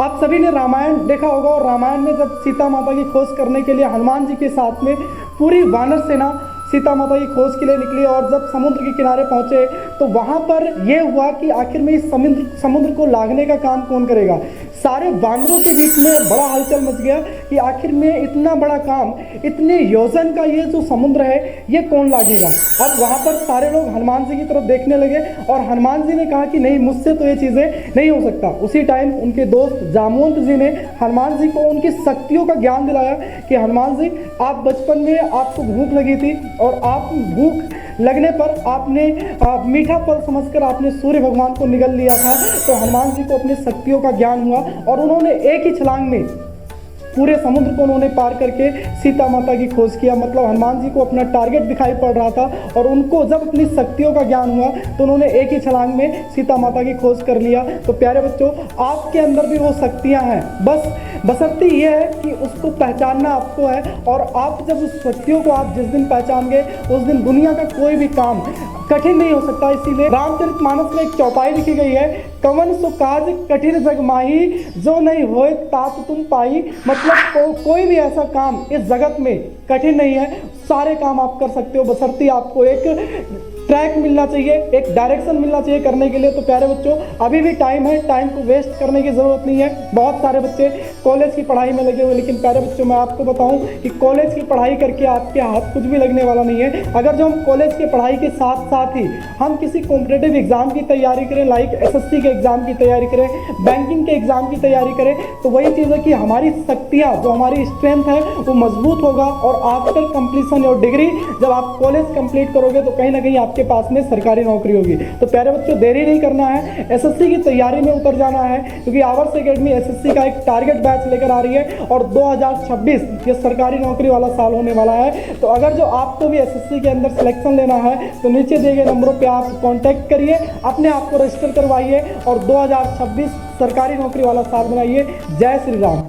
आप सभी ने रामायण देखा होगा और रामायण में जब सीता माता की खोज करने के लिए हनुमान जी के साथ में पूरी वानर सेना सीता माता की खोज के लिए निकली और जब समुद्र के किनारे पहुंचे तो वहां पर यह हुआ कि आखिर में इस समुद्र को लांघने का काम कौन करेगा। सारे वानरों के बीच में बड़ा हलचल मच गया कि आखिर में इतना बड़ा काम, इतने योजन का ये जो समुद्र है ये कौन लांघेगा। अब वहां पर सारे लोग हनुमान जी की तरफ देखने लगे और हनुमान जी ने कहा कि नहीं, मुझसे तो ये चीज़ें नहीं हो सकता। उसी टाइम उनके दोस्त जामवंत जी ने हनुमान जी को उनकी शक्तियों का ज्ञान दिलाया कि हनुमान जी, आप बचपन में आपको भूख लगी थी और आप भूख लगने पर आपने मीठा फल समझकर आपने सूर्य भगवान को निगल लिया था। तो हनुमान जी को अपनी शक्तियों का ज्ञान हुआ और उन्होंने एक ही छलांग में पूरे समुद्र को उन्होंने पार करके सीता माता की खोज किया। मतलब हनुमान जी को अपना टारगेट दिखाई पड़ रहा था और उनको जब अपनी शक्तियों का ज्ञान हुआ तो उन्होंने एक ही छलांग में सीता माता की खोज कर लिया। तो प्यारे बच्चों, आपके अंदर भी वो शक्तियां हैं, बस बशर्ते ये है कि उसको पहचानना आपको है। और आप जब उस शक्तियों को आप जिस दिन पहचान गए उस दिन दुनिया का कोई भी काम कठिन नहीं हो सकता। इसीलिए रामचरितमानस में एक चौपाई लिखी गई है, कवन सो काज कठिन जग माही, जो नहीं होए तात तुम पाई। मतलब कोई भी ऐसा काम इस जगत में कठिन नहीं है, सारे काम आप कर सकते हो, बशर्ते आपको एक ट्रैक मिलना चाहिए, एक डायरेक्शन मिलना चाहिए करने के लिए। तो प्यारे बच्चों, अभी भी टाइम है, टाइम को वेस्ट करने की ज़रूरत नहीं है। बहुत सारे बच्चे कॉलेज की पढ़ाई में लगे हुए, लेकिन प्यारे बच्चों मैं आपको बताऊं कि कॉलेज की पढ़ाई करके आपके हाथ कुछ भी लगने वाला नहीं है। अगर जो हम कॉलेज की पढ़ाई के साथ साथ ही हम किसी कॉम्पिटेटिव एग्जाम की तैयारी करें, लाइक एसएससी के एग्जाम की तैयारी करें, बैंकिंग के एग्जाम की तैयारी करें, तो वही चीज़ है कि हमारी शक्तियाँ, जो हमारी स्ट्रेंथ है वो मजबूत होगा। और आफ्टर कंप्लीशन योर डिग्री, जब आप कॉलेज कंप्लीट करोगे तो कहीं ना कहीं आपके पास में सरकारी नौकरी होगी। तो प्यारे बच्चों, देरी नहीं करना है, एसएससी की तैयारी में उतर जाना है, क्योंकि आवर्स एकेडमी एसएससी का एक टारगेट बैच लेकर आ रही है और 2026 ये सरकारी नौकरी वाला साल होने वाला है। तो अगर जो आपको भी एसएससी के अंदर सिलेक्शन लेना है तो नीचे दिए गए नंबरों पे आप कांटेक्ट करिए, अपने आप को रजिस्टर करवाइए और 2026 सरकारी नौकरी वाला साल बनाइए। जय श्री राम।